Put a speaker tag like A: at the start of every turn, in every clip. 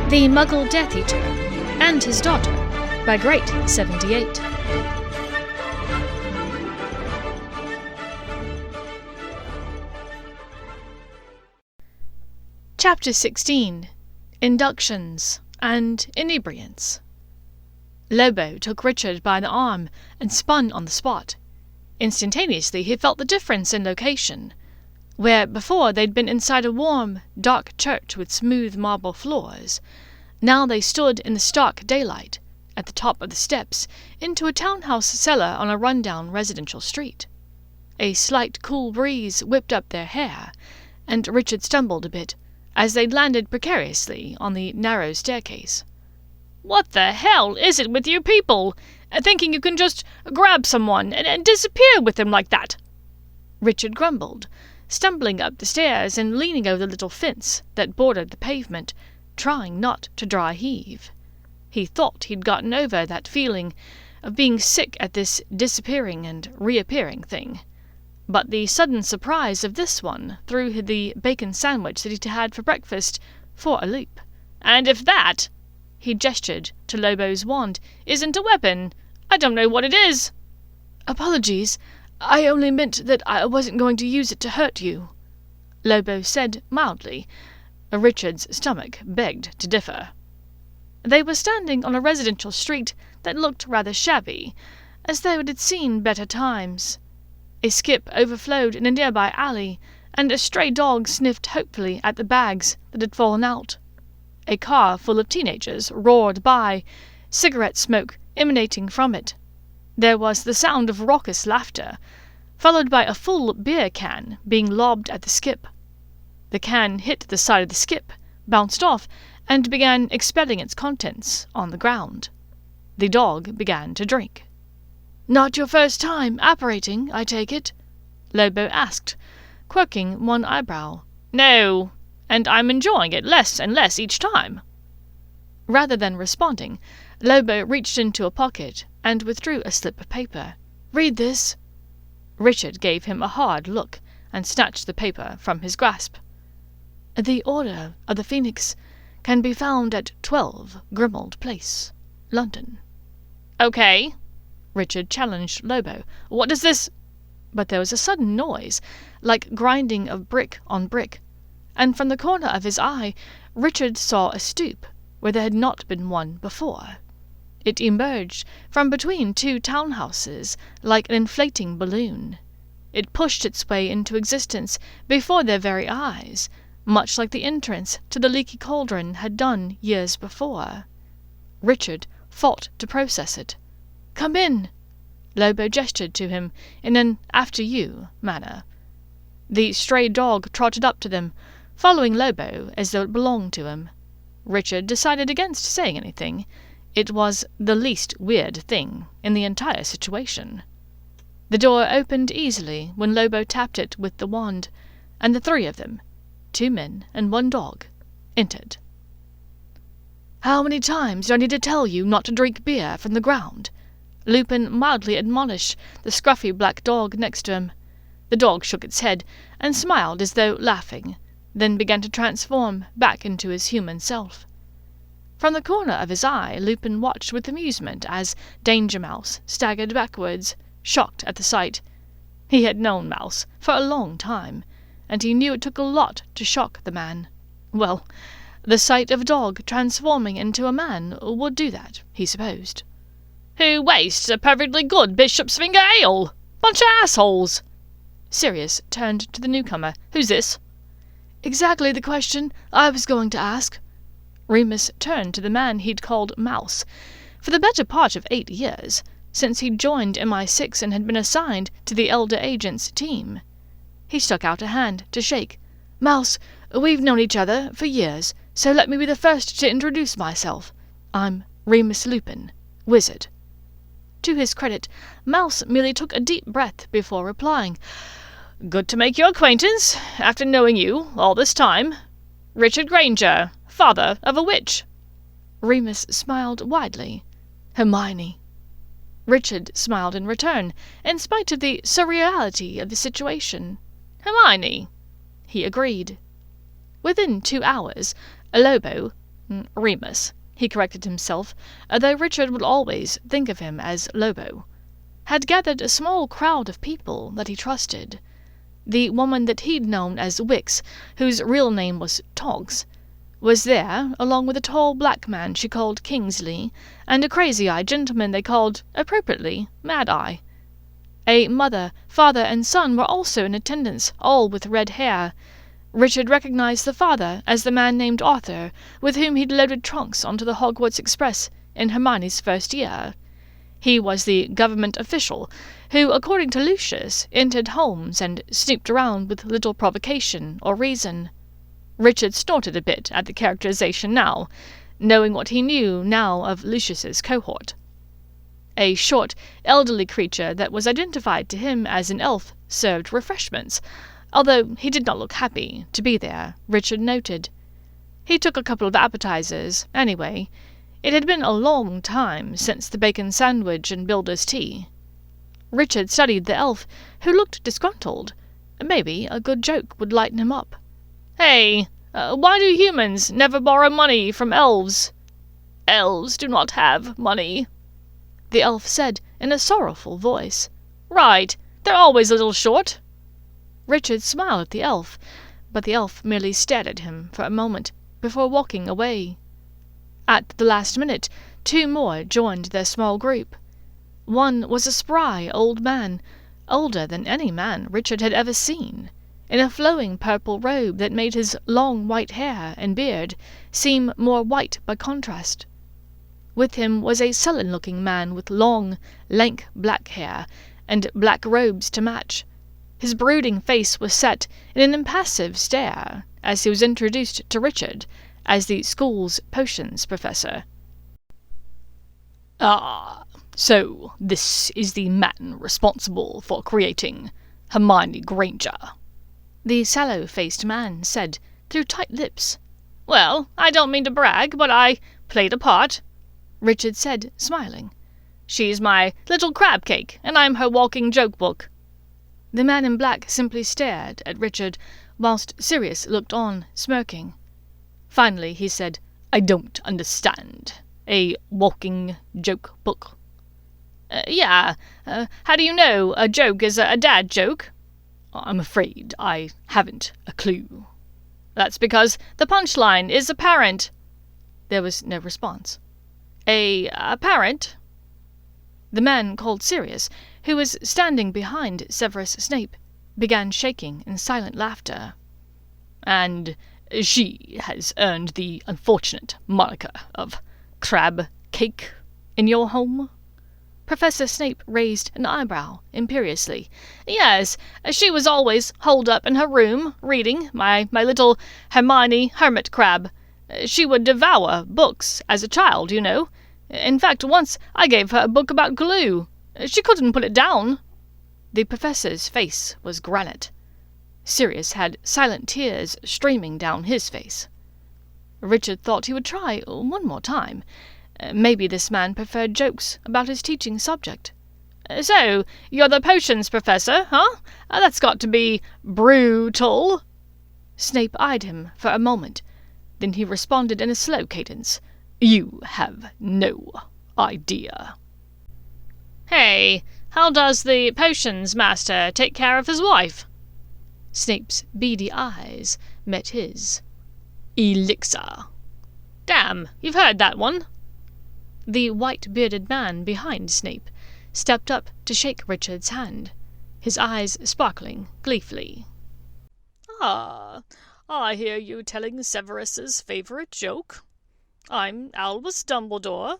A: The Muggle Death Eater and His Daughter by Great 78. Chapter 16. Inductions and Inebriants. Lobo took Richard by the arm and spun on the spot. Instantaneously he felt the difference in location. Where before they'd been inside a warm, dark church with smooth marble floors, now they stood in the stark daylight, at the top of the steps, into a townhouse cellar on a run-down residential street. A slight cool breeze whipped up their hair, and Richard stumbled a bit, as they landed precariously on the narrow staircase.
B: "What the hell is it with you people? Thinking you can just grab someone and disappear with them like that?"
A: Richard grumbled, stumbling up the stairs and leaning over the little fence that bordered the pavement, trying not to dry heave. He thought he'd gotten over that feeling of being sick at this disappearing and reappearing thing. But the sudden surprise of this one threw the bacon sandwich that he'd had for breakfast for a loop.
B: "And if that," he gestured to Lobo's wand, "isn't a weapon, I don't know what it is."
A: "Apologies, I only meant that I wasn't going to use it to hurt you," Lobo said mildly. Richard's stomach begged to differ. They were standing on a residential street that looked rather shabby, as though it had seen better times. A skip overflowed in a nearby alley, and a stray dog sniffed hopefully at the bags that had fallen out. A car full of teenagers roared by, cigarette smoke emanating from it. There was the sound of raucous laughter, followed by a full beer can being lobbed at the skip. The can hit the side of the skip, bounced off, and began expelling its contents on the ground. The dog began to drink. "Not your first time apparating, I take it?" Lobo asked, quirking one eyebrow.
B: "No, and I'm enjoying it less and less each time."
A: Rather than responding, Lobo reached into a pocket and withdrew a slip of paper. "Read this." Richard gave him a hard look and snatched the paper from his grasp. "The Order of the Phoenix can be found at 12 Grimmauld Place, London."
B: "Okay,"
A: Richard challenged Lobo. "What does this—" But there was a sudden noise, like grinding of brick on brick, and from the corner of his eye Richard saw a stoop where there had not been one before. It emerged from between two townhouses like an inflating balloon. It pushed its way into existence before their very eyes, much like the entrance to the leaky cauldron had done years before. Richard fought to process it. "Come in!" Lobo gestured to him in an after-you manner. The stray dog trotted up to them, following Lobo as though it belonged to him. Richard decided against saying anything. It was the least weird thing in the entire situation. The door opened easily when Lobo tapped it with the wand, and the three of them, 2 men and 1 dog, entered. "How many times do I need to tell you not to drink beer from the ground?" Lupin mildly admonished the scruffy black dog next to him. The dog shook its head and smiled as though laughing, then began to transform back into his human self. From the corner of his eye Lupin watched with amusement as Danger Mouse staggered backwards, shocked at the sight. He had known Mouse for a long time, and he knew it took a lot to shock the man. Well, the sight of a dog transforming into a man would do that, he supposed.
B: "Who wastes a perfectly good Bishop's Finger ale? Bunch of assholes!"
A: Sirius turned to the newcomer. "Who's this?" "Exactly the question I was going to ask." Remus turned to the man he'd called Mouse for the better part of 8 years, since he'd joined MI6 and had been assigned to the Elder Agent's team. He stuck out a hand to shake. "Mouse, we've known each other for years, so let me be the first to introduce myself. I'm Remus Lupin, wizard." To his credit, Mouse merely took a deep breath before replying.
B: "Good to make your acquaintance, after knowing you all this time. Richard Granger, father of a witch."
A: Remus smiled widely. "Hermione." Richard smiled in return, in spite of the surreality of the situation.
B: "Hermione,"
A: he agreed. Within 2 hours, Lobo, Remus, he corrected himself, though Richard would always think of him as Lobo, had gathered a small crowd of people that he trusted. The woman that he'd known as Wicks, whose real name was Toggs, was there, along with a tall black man she called Kingsley, and a crazy-eyed gentleman they called, appropriately, Mad-Eye. A mother, father, and son were also in attendance, all with red hair. Richard recognized the father as the man named Arthur, with whom he'd loaded trunks onto the Hogwarts Express in Hermione's first year. He was the government official who, according to Lucius, entered homes and snooped around with little provocation or reason. Richard snorted a bit at the characterization now, knowing what he knew now of Lucius's cohort. A short, elderly creature that was identified to him as an elf served refreshments, although he did not look happy to be there, Richard noted. He took a couple of appetizers, anyway. It had been a long time since the bacon sandwich and builder's tea. Richard studied the elf, who looked disgruntled. Maybe a good joke would lighten him up. "Hey, why do humans never borrow money from elves?" "Elves do not have money," the elf said in a sorrowful voice. "Right, they're always a little short." Richard smiled at the elf, but the elf merely stared at him for a moment before walking away. At the last minute, 2 more joined their small group. One was a spry old man, older than any man Richard had ever seen, in a flowing purple robe that made his long white hair and beard seem more white by contrast. With him was a sullen-looking man with long, lank black hair and black robes to match. His brooding face was set in an impassive stare as he was introduced to Richard as the school's potions professor. "Ah, so this is the man responsible for creating Hermione Granger," the sallow-faced man said through tight lips. "Well, I don't mean to brag, but I played a part," Richard said, smiling. "She's my little crab cake, and I'm her walking joke book." The man in black simply stared at Richard, whilst Sirius looked on, smirking. Finally he said, "I don't understand. A walking joke book?" Yeah. How do you know a joke is a dad joke?" "I'm afraid I haven't a clue." "That's because the punchline is apparent." There was no response. Apparent?" The man called Sirius, who was standing behind Severus Snape, began shaking in silent laughter. "And she has earned the unfortunate moniker of crab cake in your home?" Professor Snape raised an eyebrow imperiously. "Yes, she was always holed up in her room, reading, my little Hermione hermit crab. She would devour books as a child, you know. In fact, once I gave her a book about glue. She couldn't put it down." The professor's face was granite. Sirius had silent tears streaming down his face. Richard thought he would try one more time. Maybe this man preferred jokes about his teaching subject. "So, you're the potions professor, huh? That's got to be brutal." Snape eyed him for a moment. Then he responded in a slow cadence. "You have no idea." "Hey, how does the potions master take care of his wife?" Snape's beady eyes met his. "Elixir." "Damn, you've heard that one." The white-bearded man behind Snape stepped up to shake Richard's hand, his eyes sparkling gleefully. "Ah, I hear you telling Severus's favourite joke. I'm Albus Dumbledore,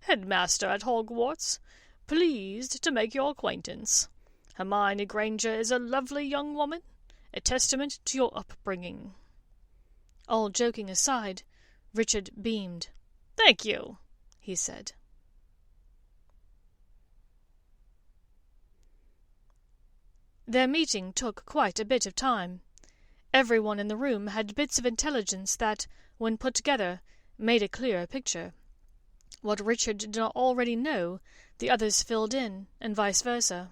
A: headmaster at Hogwarts, pleased to make your acquaintance. Hermione Granger is a lovely young woman, a testament to your upbringing." All joking aside, Richard beamed. "Thank you," he said. Their meeting took quite a bit of time. Everyone in the room had bits of intelligence that, when put together, made a clearer picture. What Richard did not already know, the others filled in, and vice versa.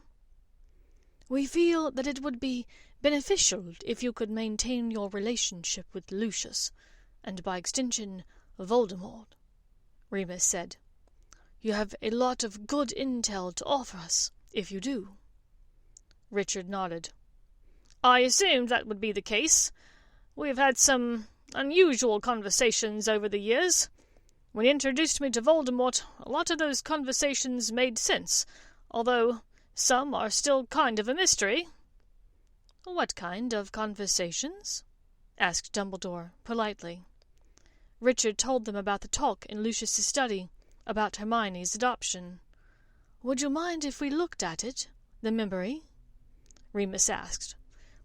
A: "We feel that it would be beneficial if you could maintain your relationship with Lucius, and by extension, Voldemort," Remus said. "You have a lot of good intel to offer us, if you do."
B: Richard nodded. "I assumed that would be the case. We have had some unusual conversations over the years. When you introduced me to Voldemort, a lot of those conversations made sense, although some are still kind of a mystery."
A: "What kind of conversations?" asked Dumbledore, politely. Richard told them about the talk in Lucius's study, about Hermione's adoption. "Would you mind if we looked at it, the memory?" Remus asked.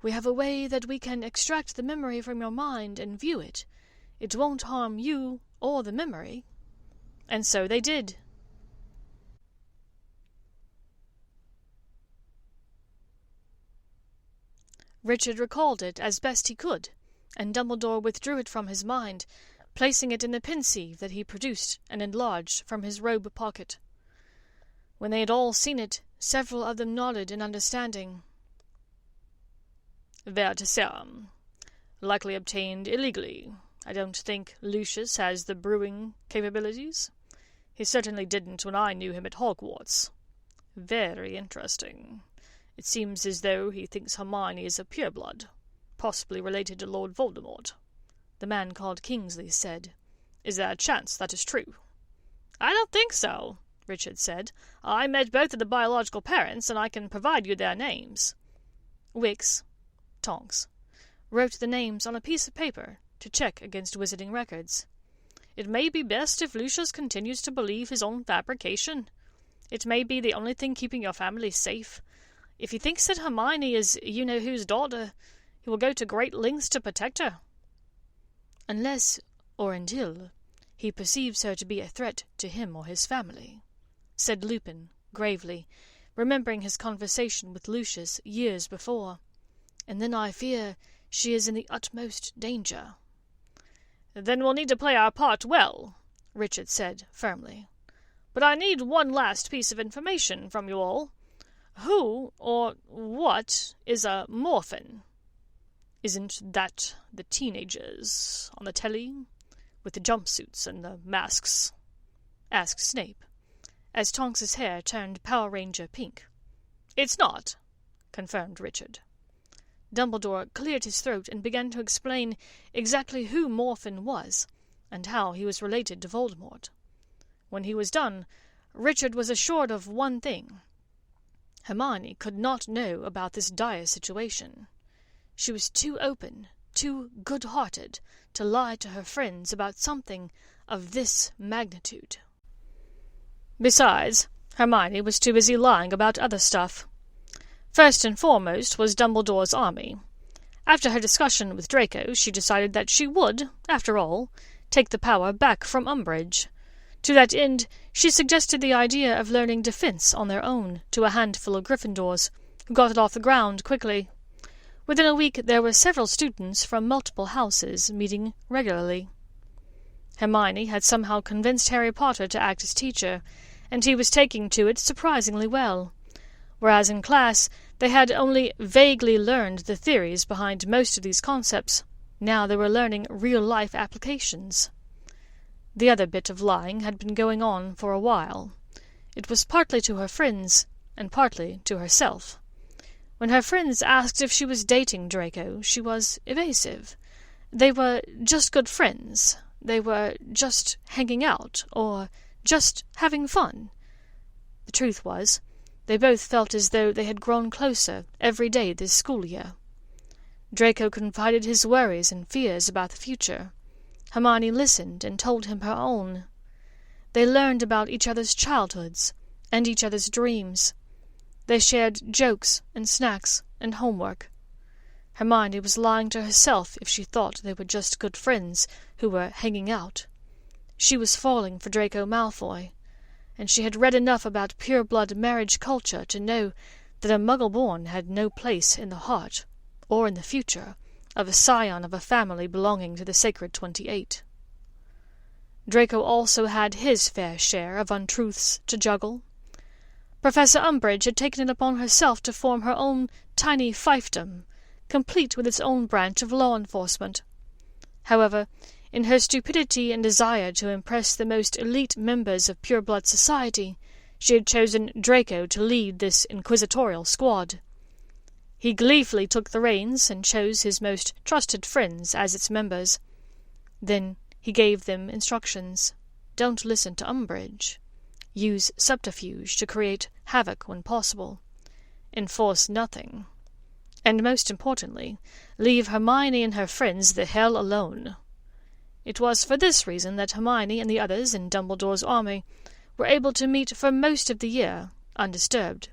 A: "We have a way that we can extract the memory from your mind and view it. It won't harm you or the memory." And so they did. Richard recalled it as best he could, and Dumbledore withdrew it from his mind, placing it in the pensieve that he produced and enlarged from his robe pocket. When they had all seen it, several of them nodded in understanding.
B: "Vert serum. Likely obtained illegally. I don't think Lucius has the brewing capabilities. He certainly didn't when I knew him at Hogwarts. Very interesting. It seems as though he thinks Hermione is a pureblood, possibly related to Lord Voldemort," the man called Kingsley said. "Is there a chance that is true?" "I don't think so," Richard said. "I met both of the biological parents, and I can provide you their names."
A: Wicks, Tonks, wrote the names on a piece of paper to check against wizarding records.
B: "It may be best if Lucius continues to believe his own fabrication. It may be the only thing keeping your family safe. If he thinks that Hermione is you-know-whose daughter, he will go to great lengths to protect her."
A: "Unless, or until, he perceives her to be a threat to him or his family," said Lupin, gravely, remembering his conversation with Lucius years before. "And then I fear she is in the utmost danger."
B: "Then we'll need to play our part well," Richard said, firmly. "But I need one last piece of information from you all. Who or what is a Morphin?" "Isn't that the teenagers on the telly, with the jumpsuits and the masks?" asked Snape, as Tonks's hair turned Power Ranger pink. "It's not," confirmed Richard. Dumbledore cleared his throat and began to explain exactly who Morphin was, and how he was related to Voldemort. When he was done, Richard was assured of one thing. Hermione could not know about this dire situation. She was too open, too good-hearted, to lie to her friends about something of this magnitude. Besides, Hermione was too busy lying about other stuff. First and foremost was Dumbledore's army. After her discussion with Draco, she decided that she would, after all, take the power back from Umbridge. To that end, she suggested the idea of learning defense on their own to a handful of Gryffindors, who got it off the ground quickly. Within a week there were several students from multiple houses meeting regularly. Hermione had somehow convinced Harry Potter to act as teacher, and he was taking to it surprisingly well. Whereas in class they had only vaguely learned the theories behind most of these concepts, now they were learning real-life applications. The other bit of lying had been going on for a while. It was partly to her friends, and partly to herself. When her friends asked if she was dating Draco, she was evasive. They were just good friends. They were just hanging out, or just having fun. The truth was, they both felt as though they had grown closer every day this school year. Draco confided his worries and fears about the future. Hermione listened and told him her own. They learned about each other's childhoods and each other's dreams. They shared jokes and snacks and homework. Hermione was lying to herself if she thought they were just good friends who were hanging out. She was falling for Draco Malfoy, and she had read enough about pure-blood marriage culture to know that a Muggle-born had no place in the heart, or in the future, of a scion of a family belonging to the Sacred 28. Draco also had his fair share of untruths to juggle. Professor Umbridge had taken it upon herself to form her own tiny fiefdom, complete with its own branch of law enforcement. However, In her stupidity and desire to impress the most elite members of pure-blood society, she had chosen Draco to lead this inquisitorial squad. He gleefully took the reins and chose his most trusted friends as its members. Then he gave them instructions. Don't listen to Umbridge. Use subterfuge to create havoc when possible. Enforce nothing. And most importantly, leave Hermione and her friends the hell alone. It was for this reason that Hermione and the others in Dumbledore's army were able to meet for most of the year undisturbed.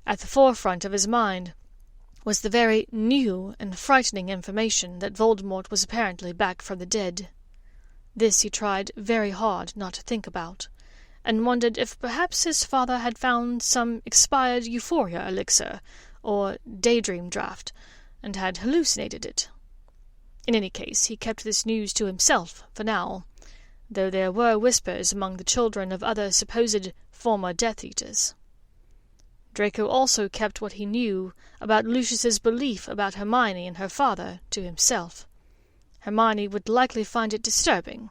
B: At the forefront of his mind was the very new and frightening information that Voldemort was apparently back from the dead. This he tried very hard not to think about, and wondered if perhaps his father had found some expired euphoria elixir or daydream draught, and had hallucinated it. In any case, he kept this news to himself for now, though there were whispers among the children of other supposed former Death Eaters. Draco also kept what he knew about Lucius's belief about Hermione and her father to himself. Hermione would likely find it disturbing,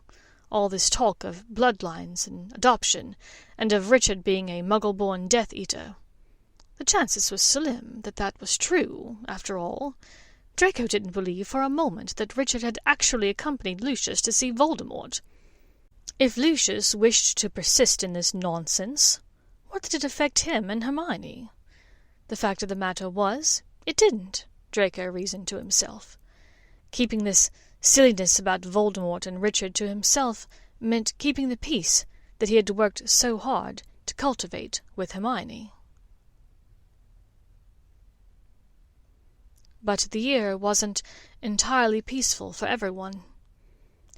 B: all this talk of bloodlines and adoption, and of Richard being a Muggle-born Death Eater. The chances were slim that that was true, after all. Draco didn't believe for a moment that Richard had actually accompanied Lucius to see Voldemort. If Lucius wished to persist in this nonsense, what did it affect him and Hermione? The fact of the matter was, it didn't, Draco reasoned to himself. Keeping this silliness about Voldemort and Richard to himself meant keeping the peace that he had worked so hard to cultivate with Hermione. But the year wasn't entirely peaceful for everyone.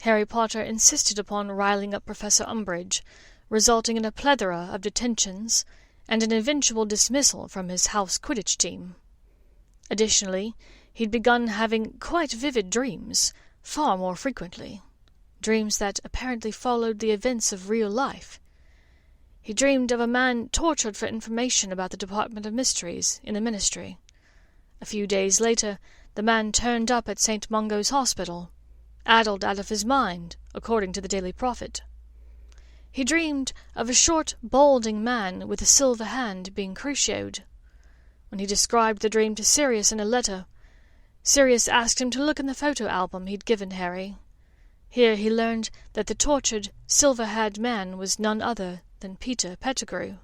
B: Harry Potter insisted upon riling up Professor Umbridge, resulting in a plethora of detentions and an eventual dismissal from his house Quidditch team. Additionally, he'd begun having quite vivid dreams, far more frequently, dreams that apparently followed the events of real life. He dreamed of a man tortured for information about the Department of Mysteries in the Ministry. A few days later, the man turned up at St. Mungo's Hospital, addled out of his mind, according to the Daily Prophet. He dreamed of a short, balding man with a silver hand being crucioed. When he described the dream to Sirius in a letter, Sirius asked him to look in the photo album he'd given Harry. Here he learned that the tortured, silver-haired man was none other than Peter Pettigrew.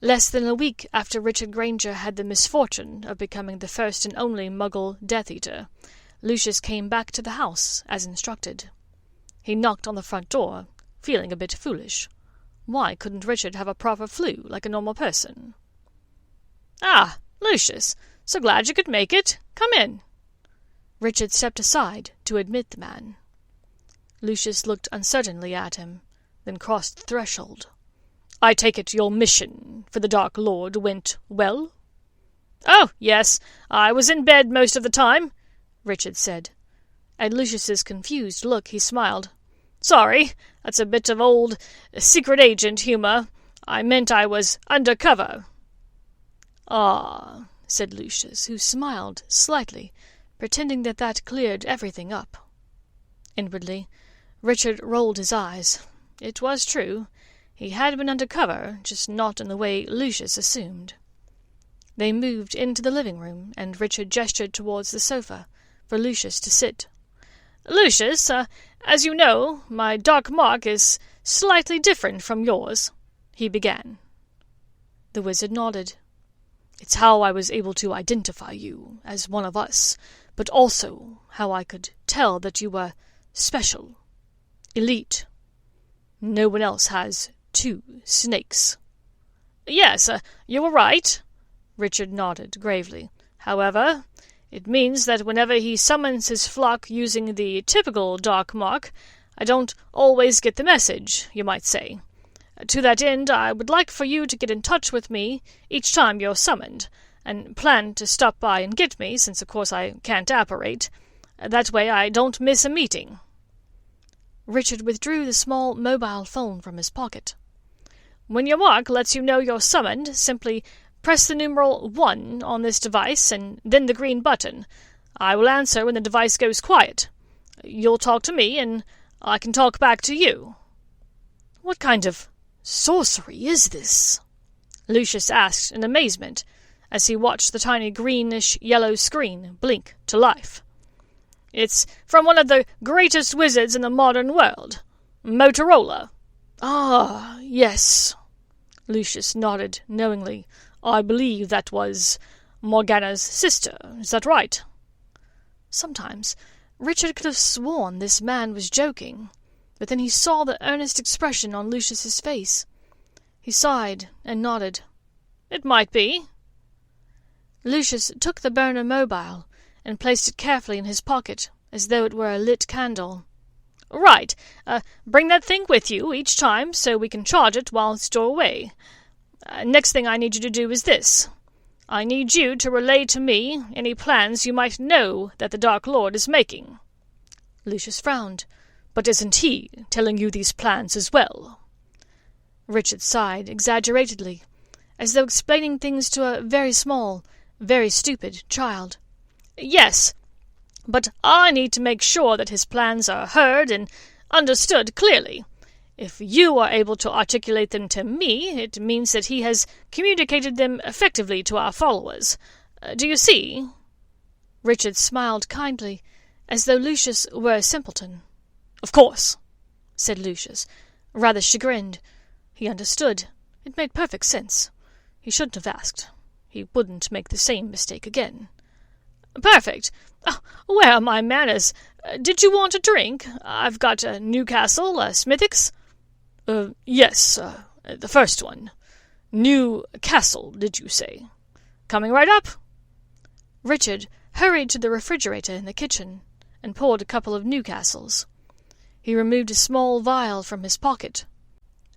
B: Less than a week after Richard Granger had the misfortune of becoming the first and only Muggle Death Eater, Lucius came back to the house, as instructed. He knocked on the front door, feeling a bit foolish. Why couldn't Richard have a proper flu like a normal person? "Ah, Lucius, so glad you could make it. Come in." Richard stepped aside to admit the man. Lucius looked uncertainly at him, then crossed the threshold. "I take it your mission for the Dark Lord went well?" "Oh, yes, I was in bed most of the time," Richard said. At Lucius's confused look he smiled. "Sorry, that's a bit of old secret agent humor. I meant I was undercover." "Ah," said Lucius, who smiled slightly, pretending that that cleared everything up. Inwardly, Richard rolled his eyes. It was true. He had been undercover, just not in the way Lucius assumed. They moved into the living room, and Richard gestured towards the sofa for Lucius to sit. "Lucius, as you know, my dark mark is slightly different from yours," he began. The wizard nodded. "It's how I was able to identify you as one of us, but also how I could tell that you were special, elite. No one else has 2 snakes." "Yes, you were right," Richard nodded gravely. "However, it means that whenever he summons his flock using the typical dark mark, I don't always get the message, you might say. To that end, I would like for you to get in touch with me each time you're summoned, and plan to stop by and get me, since of course I can't apparate. That way I don't miss a meeting." Richard withdrew the small mobile phone from his pocket. "When your mark lets you know you're summoned, simply Press the numeral 1 on this device, and then the green button. I will answer when the device goes quiet. You'll talk to me, and I can talk back to you." "What kind of sorcery is this?" Lucius asked in amazement, as he watched the tiny greenish-yellow screen blink to life. "It's from one of the greatest wizards in the modern world, Motorola." "Ah, yes." Lucius nodded knowingly. "I believe that was Morgana's sister. Is that right?" Sometimes Richard could have sworn this man was joking, but then he saw the earnest expression on Lucius's face. He sighed and nodded. "It might be." Lucius took the burner mobile and placed it carefully in his pocket, as though it were a lit candle. "Right. Bring that thing with you each time so we can charge it while stowaway. Next thing I need you to do is this. I need you to relay to me any plans you might know that the Dark Lord is making." Lucius frowned. "But isn't he telling you these plans as well?" Richard sighed exaggeratedly, as though explaining things to a very small, very stupid child. "Yes, but I need to make sure that his plans are heard and understood clearly. If you are able to articulate them to me, it means that he has communicated them effectively to our followers. Do you see?" Richard smiled kindly, as though Lucius were a simpleton. "Of course," said Lucius, rather chagrined. He understood. It made perfect sense. He shouldn't have asked. He wouldn't make the same mistake again. "Perfect. Where are my manners? Did you want a drink? I've got a Newcastle, Smithwick's." Yes, the first one. Newcastle, did you say? Coming right up." Richard hurried to the refrigerator in the kitchen and poured a couple of Newcastles. He removed a small vial from his pocket.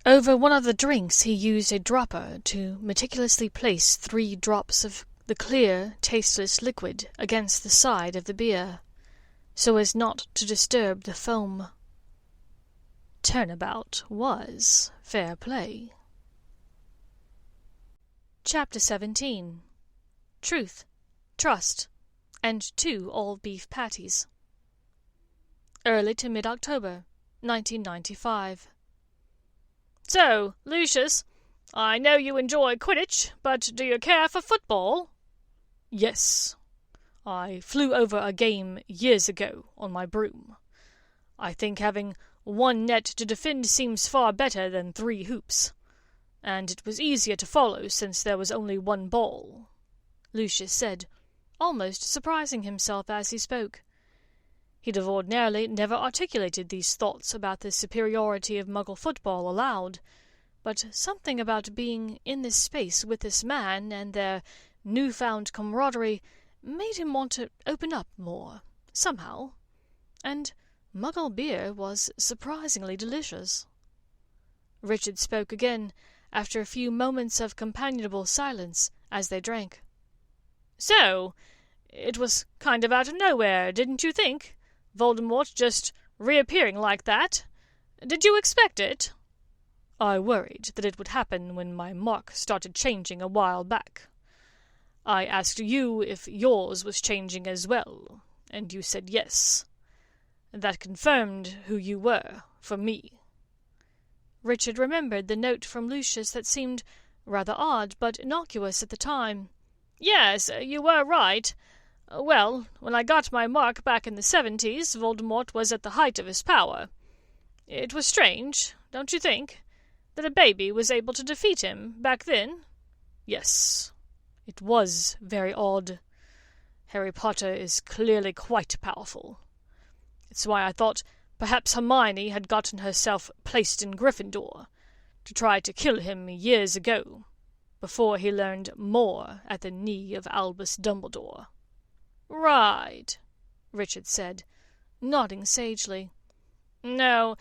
B: Over one of the drinks he used a dropper to meticulously place 3 drops of the clear, tasteless liquid against the side of the beer, so as not to disturb the foam. Turnabout was fair play. Chapter 17. Truth, Trust, and 2 all-beef patties. Early to mid-October, 1995. "So, Lucius, I know you enjoy Quidditch, but do you care for football?" "Yes. I flew over a game years ago on my broom. I think having 1 net to defend seems far better than 3 hoops. And it was easier to follow since there was only 1 ball," Lucius said, almost surprising himself as he spoke. He'd have ordinarily never articulated these thoughts about the superiority of Muggle football aloud, but something about being in this space with this man and their new-found camaraderie made him want to open up more, somehow. And Muggle beer was surprisingly delicious. Richard spoke again, after a few moments of companionable silence, as they drank. "So, it was kind of out of nowhere, didn't you think? Voldemort just reappearing like that? Did you expect it?" "I worried that it would happen when my mark started changing a while back. I asked you if yours was changing as well, and you said yes. That confirmed who you were, for me." Richard remembered the note from Lucius that seemed rather odd but innocuous at the time. "Yes, you were right. Well, when I got my mark back in the 70s, Voldemort was at the height of his power. It was strange, don't you think, that a baby was able to defeat him back then?" "Yes, it was very odd. Harry Potter is clearly quite powerful. It's why I thought perhaps Hermione had gotten herself placed in Gryffindor, to try to kill him years ago, before he learned more at the knee of Albus Dumbledore." "Right," Richard said, nodding sagely. "No,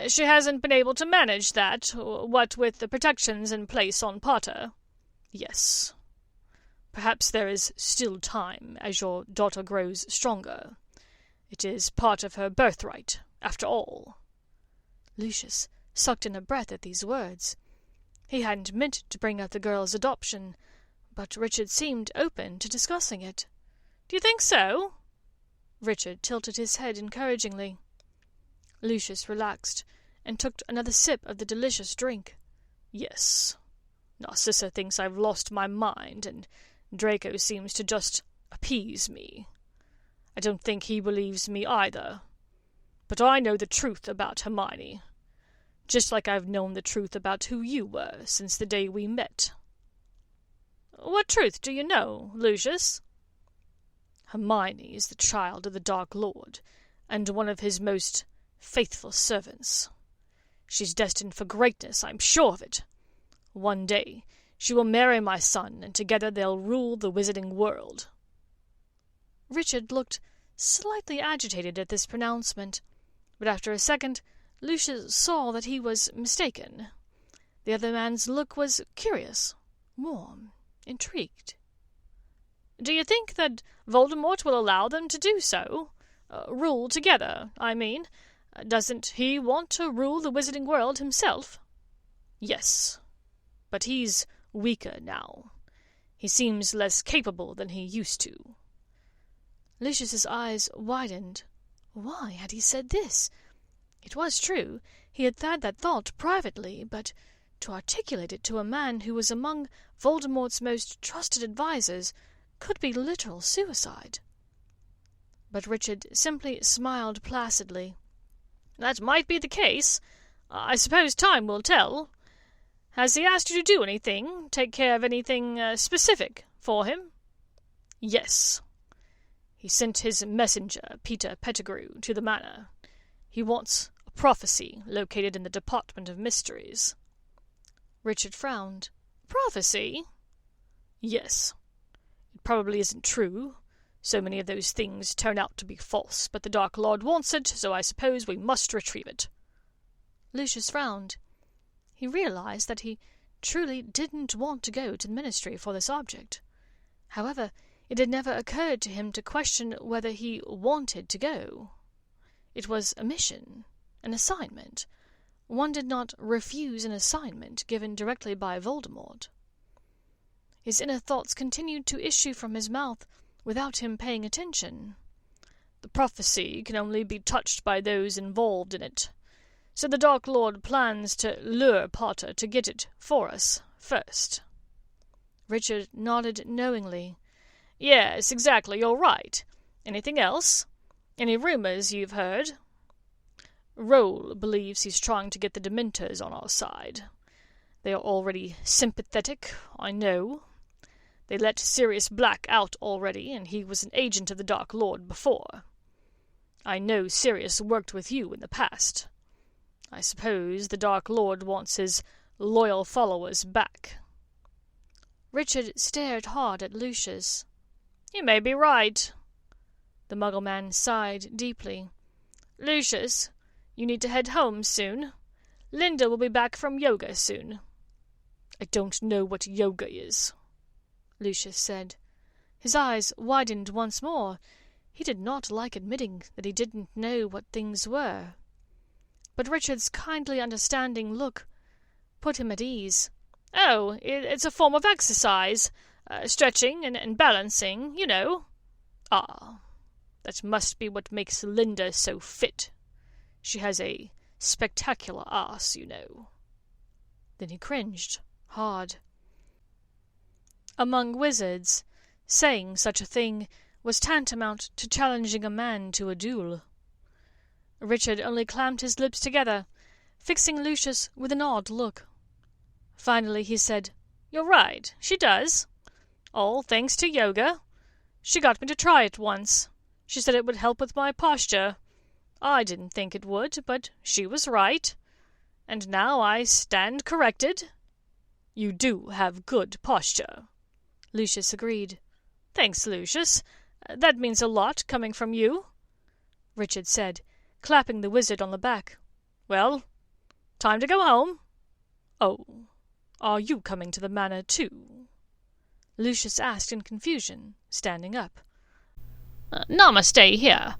B: she hasn't been able to manage that, what with the protections in place on Potter." "Yes. Perhaps there is still time as your daughter grows stronger. It is part of her birthright, after all." Lucius sucked in a breath at these words. He hadn't meant to bring up the girl's adoption, but Richard seemed open to discussing it. "Do you think so?" Richard tilted his head encouragingly. Lucius relaxed and took another sip of the delicious drink. "Yes. Narcissa thinks I've lost my mind, and Draco seems to just appease me. I don't think he believes me either. But I know the truth about Hermione, just like I've known the truth about who you were since the day we met." "What truth do you know, Lucius?" "Hermione is the child of the Dark Lord, and one of his most faithful servants. She's destined for greatness, I'm sure of it. One day she will marry my son, and together they'll rule the wizarding world." Richard looked slightly agitated at this pronouncement, but after a second Lucius saw that he was mistaken. The other man's look was curious, warm, intrigued. "Do you think that Voldemort will allow them to do so? Rule together, I mean. Doesn't he want to rule the wizarding world himself?" "Yes, but he's weaker now. He seems less capable than he used to."
A: Lucius's eyes widened. Why had he said this? It was true, he had had that thought privately, but to articulate it to a man who was among Voldemort's most trusted advisers could be literal suicide. But Richard simply smiled placidly. "That might be the case. I suppose time will tell. Has he asked you to do anything, take care of anything specific for him?" "Yes. He sent his messenger, Peter Pettigrew, to the manor. He wants a prophecy located in the Department of Mysteries." Richard frowned. "Prophecy?" "Yes. It probably isn't true. So many of those things turn out to be false, but the Dark Lord wants it, so I suppose we must retrieve it." Lucius frowned. He realized that he truly didn't want to go to the Ministry for this object. However, it had never occurred to him to question whether he wanted to go. It was a mission, an assignment. One did not refuse an assignment given directly by Voldemort. His inner thoughts continued to issue from his mouth without him paying attention. "The prophecy can only be touched by those involved in it. So the Dark Lord plans to lure Potter to get it for us first." Richard nodded knowingly. "Yes, exactly, you're right. Anything else? Any rumors you've heard?" "Roll believes he's trying to get the Dementors on our side. They are already sympathetic, I know. They let Sirius Black out already, and he was an agent of the Dark Lord before. I know Sirius worked with you in the past. I suppose the Dark Lord wants his loyal followers back." Richard stared hard at Lucius. "You may be right." The Muggle man sighed deeply. "Lucius, you need to head home soon. Linda will be back from yoga soon." "I don't know what yoga is," Lucius said. His eyes widened once more. He did not like admitting that he didn't know what things were. But Richard's kindly understanding look put him at ease. "Oh, it's a form of exercise. Stretching and balancing, you know." "Ah, that must be what makes Linda so fit. She has a spectacular ass, you know." Then he cringed hard. Among wizards, saying such a thing was tantamount to challenging a man to a duel. Richard only clamped his lips together, fixing Lucius with an odd look. Finally he said, "You're right, she does. All thanks to yoga. She got me to try it once. She said it would help with my posture. I didn't think it would, but she was right. And now I stand corrected." "You do have good posture," Lucius agreed. "Thanks, Lucius. That means a lot coming from you," Richard said, clapping the wizard on the back. "Well, time to go home." "Oh, are you coming to the manor too?" Lucius asked in confusion, standing up. "Nama stay here,"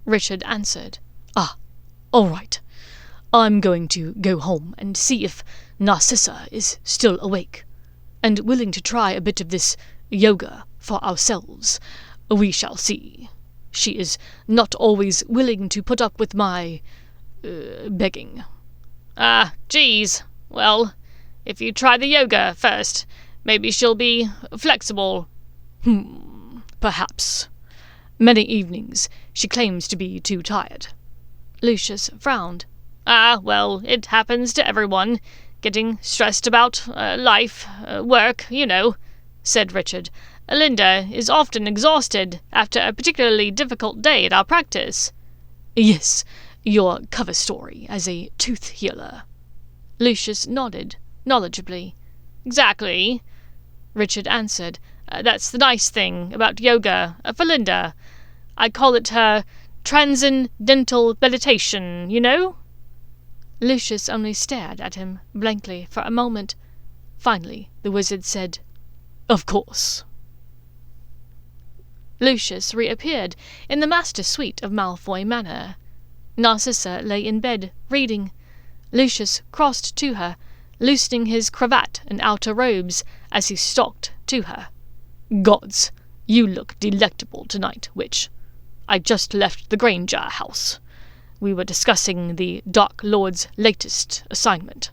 A: Richard answered.
B: "Ah, all right. I'm going to go home and see if Narcissa is still awake.
A: and willing to try a bit of this yoga for ourselves. We shall see. She is not always willing to put up with my begging." "Ah, geez. Well, if you try the yoga first, maybe she'll be flexible."
B: Perhaps. Many evenings she claims to be too tired."
A: Lucius frowned.
B: "Ah, well, it happens to everyone. Getting stressed about life, work, you know," said Richard. "Linda is often exhausted after a particularly difficult day at our practice."
A: "Yes, your cover story as a tooth healer." Lucius nodded knowledgeably.
B: "Exactly," Richard answered. "That's the nice thing about yoga for Linda. I call it her transcendental meditation, you know?"
A: Lucius only stared at him blankly for a moment. Finally the wizard said, "Of course." Lucius reappeared in the master suite of Malfoy Manor. Narcissa lay in bed, reading. Lucius crossed to her, loosening his cravat and outer robes as he stalked to her. "Gods, you look delectable tonight, witch. I just left the Granger house. We were discussing the Dark Lord's latest assignment,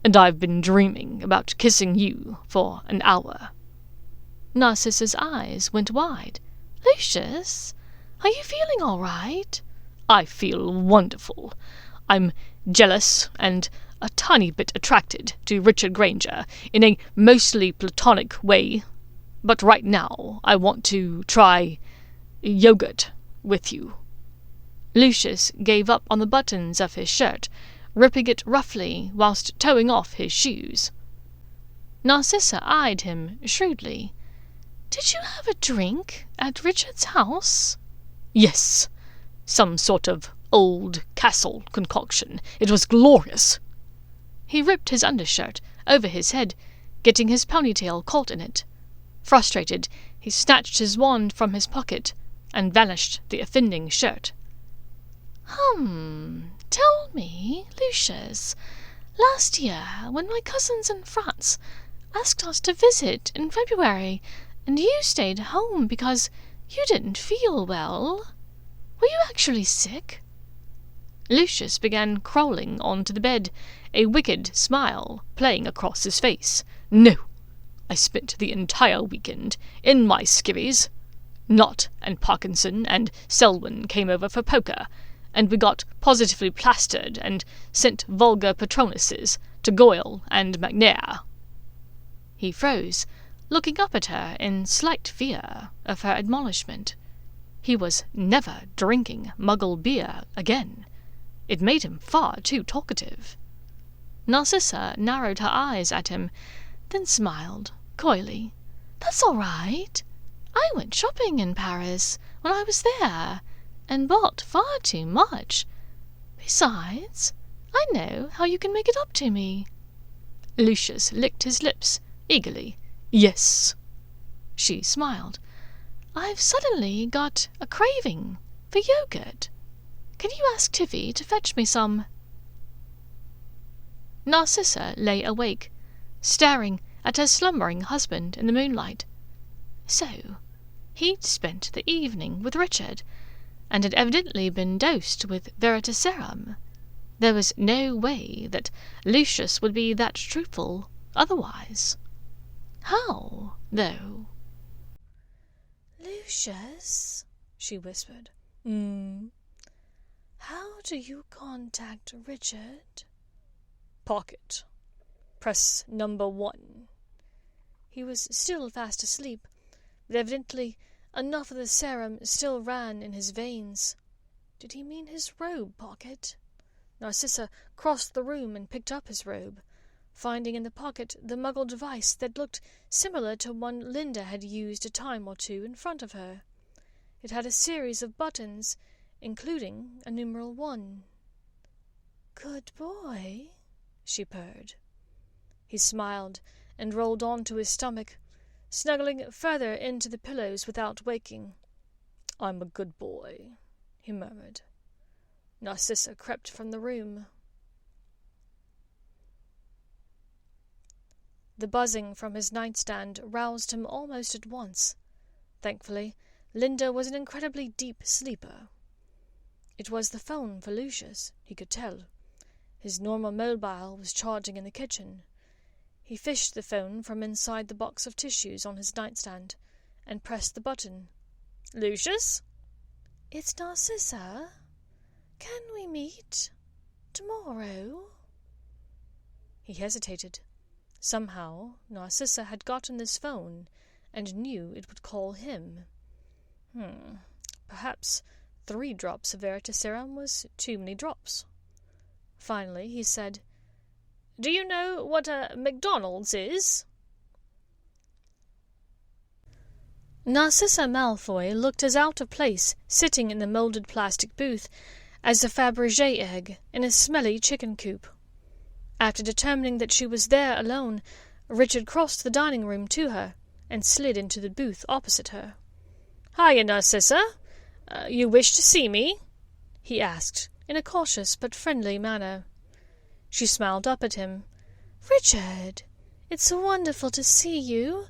A: and I've been dreaming about kissing you for an hour."
C: Narcissa's eyes went wide. "Lucius, are you feeling all right?"
B: "I feel wonderful. I'm jealous and a tiny bit attracted to Richard Granger in a mostly platonic way, but right now I want to try yogurt with you."
A: Lucius gave up on the buttons of his shirt, ripping it roughly whilst towing off his shoes.
C: Narcissa eyed him shrewdly. "Did you have a drink at Richard's house?"
B: "Yes. Some sort of old castle concoction. It was glorious."
A: He ripped his undershirt over his head, getting his ponytail caught in it. Frustrated, he snatched his wand from his pocket and vanished the offending shirt.
C: Tell me, Lucius, last year, when my cousins in France asked us to visit in February, and you stayed home because you didn't feel well, were you actually sick?"
A: Lucius began crawling onto the bed, a wicked smile playing across his face.
B: "No, I spent the entire weekend in my skivvies. Knott and Parkinson and Selwyn came over for poker, and we got positively plastered and sent vulgar patronuses to Goyle and McNair."
A: He froze, looking up at her in slight fear of her admonishment. He was never drinking Muggle beer again. It made him far too talkative.
C: Narcissa narrowed her eyes at him, then smiled coyly. "That's all right. I went shopping in Paris when I was there, and bought far too much. Besides, I know how you can make it up to me."
A: Lucius licked his lips eagerly. "Yes."
C: She smiled. "I've suddenly got a craving for yogurt. Can you ask Tiffy to fetch me some?"
A: Narcissa lay awake, staring at her slumbering husband in the moonlight. So, he'd spent the evening with Richard, and had evidently been dosed with veritaserum. There was no way that Lucius would be that truthful otherwise. How, though?
C: "Lucius," she whispered, "how do you contact Richard?"
B: "Pocket. Press number 1.
C: He was still fast asleep, but evidently enough of the serum still ran in his veins. Did he mean his robe pocket? Narcissa crossed the room and picked up his robe, finding in the pocket the Muggle device that looked similar to one Linda had used a time or two in front of her. It had a series of buttons, including a numeral 1. "Good boy," she purred. He smiled and rolled onto his stomach, snuggling further into the pillows without waking.
B: "I'm a good boy," he murmured.
C: Narcissa crept from the room. The buzzing from his nightstand roused him almost at once. Thankfully, Linda was an incredibly deep sleeper. It was the phone for Lucius, he could tell. His normal mobile was charging in the kitchen. He fished the phone from inside the box of tissues on his nightstand and pressed the button. "Lucius?"
B: "It's Narcissa. Can we meet tomorrow?"
C: He hesitated. Somehow, Narcissa had gotten this phone and knew it would call him. Perhaps 3 drops of veritaserum was too many drops. Finally, he said, "Do you know what a McDonald's is?" Narcissa Malfoy looked as out of place sitting in the moulded plastic booth as a Fabergé egg in a smelly chicken coop. After determining that she was there alone, Richard crossed the dining room to her and slid into the booth opposite her. "Hiya, Narcissa. You wish to see me?" he asked, in a cautious but friendly manner. She smiled up at him.
B: "Richard, it's wonderful to see you.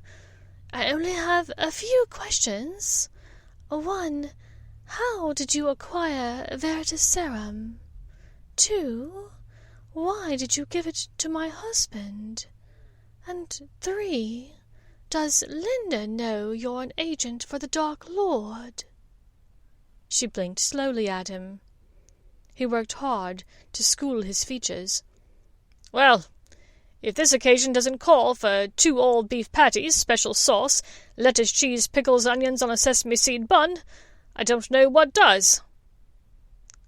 B: I only have a few questions. 1. How did you acquire veritaserum? 2. Why did you give it to my husband? And 3. Does Linda know you're an agent for the Dark Lord?"
C: She blinked slowly at him. He worked hard to school his features. "Well, if this occasion doesn't call for 2 old beef patties, special sauce, lettuce, cheese, pickles, onions on a sesame seed bun, I don't know what does."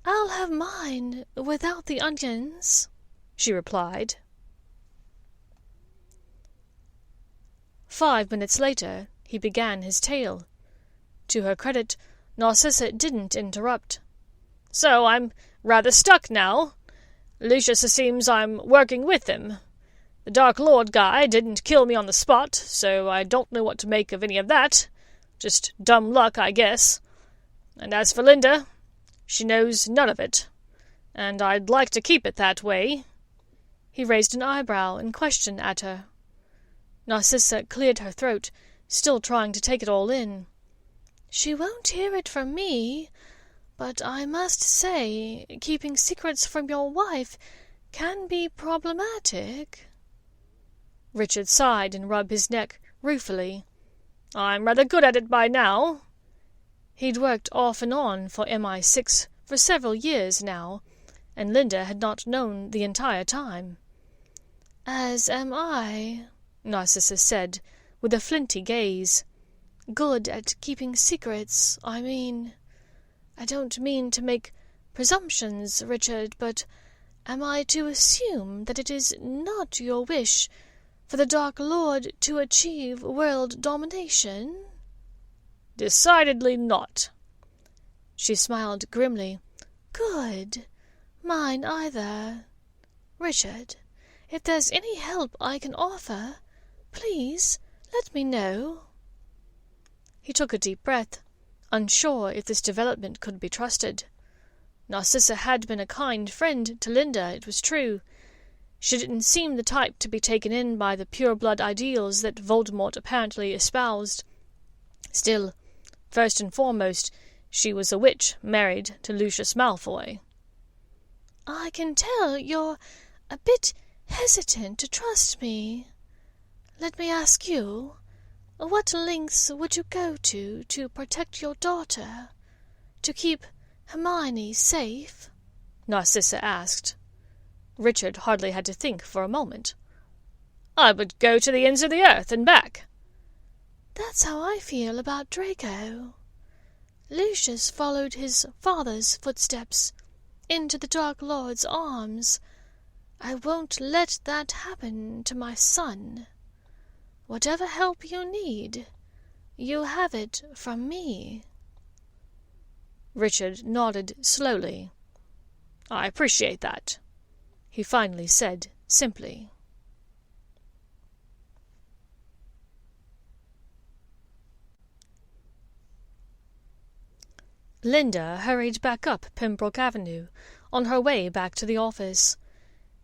B: "I'll have mine without the onions,"
C: she replied. 5 minutes later, he began his tale. To her credit, Narcissa didn't interrupt. "So I'm rather stuck now. Lucius assumes I'm working with him. The Dark Lord guy didn't kill me on the spot, so I don't know what to make of any of that. Just dumb luck, I guess. And as for Linda, she knows none of it. And I'd like to keep it that way." He raised an eyebrow in question at her. Narcissa cleared her throat, still trying to take it all in.
B: "She won't hear it from me, but I must say, keeping secrets from your wife can be problematic."
C: Richard sighed and rubbed his neck ruefully. "I'm rather good at it by now." He'd worked off and on for MI6 for several years now, and Linda had not known the entire time.
B: "As am I,"
C: Narcissa said, with a flinty gaze.
B: "Good at keeping secrets, I mean. I don't mean to make presumptions, Richard, but am I to assume that it is not your wish for the Dark Lord to achieve world domination?"
C: "Decidedly not."
B: She smiled grimly. "Good. Mine either. Richard, if there's any help I can offer, please let me know."
C: He took a deep breath, unsure if this development could be trusted. Narcissa had been a kind friend to Linda, it was true. She didn't seem the type to be taken in by the pure-blood ideals that Voldemort apparently espoused. Still, first and foremost, she was a witch married to Lucius Malfoy.
B: "I can tell you're a bit hesitant to trust me. Let me ask you, what lengths would you go to protect your daughter? To keep Hermione safe?"
C: Narcissa asked. Richard hardly had to think for a moment. "I would go to the ends of the earth and back."
B: "That's how I feel about Draco. Lucius followed his father's footsteps into the Dark Lord's arms. I won't let that happen to my son. Whatever help you need, you have it from me."
C: Richard nodded slowly. "I appreciate that," he finally said simply. Linda hurried back up Pembroke Avenue, on her way back to the office.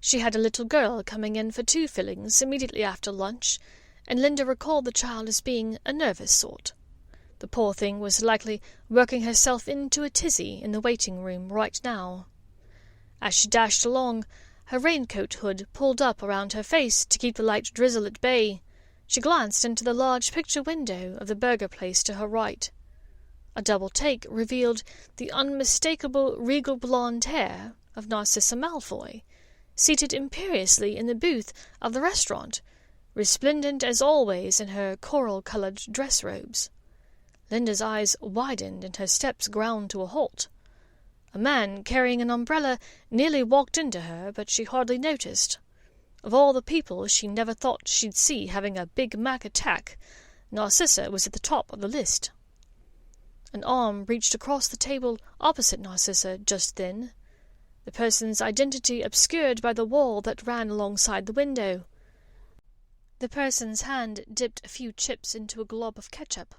C: She had a little girl coming in for 2 fillings immediately after lunch, and Linda recalled the child as being a nervous sort. The poor thing was likely working herself into a tizzy in the waiting room right now. As she dashed along, her raincoat hood pulled up around her face to keep the light drizzle at bay, she glanced into the large picture window of the burger place to her right. A double take revealed the unmistakable regal blonde hair of Narcissa Malfoy, seated imperiously in the booth of the restaurant, resplendent as always in her coral-coloured dress robes. Linda's eyes widened and her steps ground to a halt. A man carrying an umbrella nearly walked into her, but she hardly noticed. Of all the people she never thought she'd see having a Big Mac attack, Narcissa was at the top of the list. An arm reached across the table opposite Narcissa just then, the person's identity obscured by the wall that ran alongside the window. The person's hand dipped a few chips into a glob of ketchup.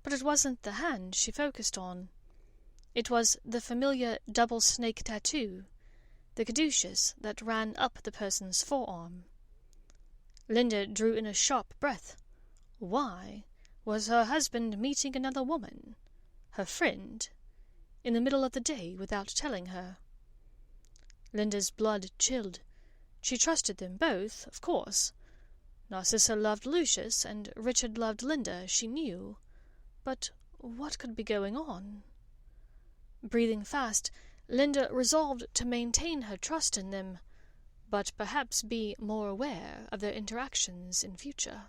C: But it wasn't the hand she focused on. It was the familiar double snake tattoo, the caduceus that ran up the person's forearm. Linda drew in a sharp breath. Why was her husband meeting another woman, her friend, in the middle of the day without telling her? Linda's blood chilled. She trusted them both, of course. Narcissa loved Lucius, and Richard loved Linda, she knew. But what could be going on? Breathing fast, Linda resolved to maintain her trust in them, but perhaps be more aware of their interactions in future.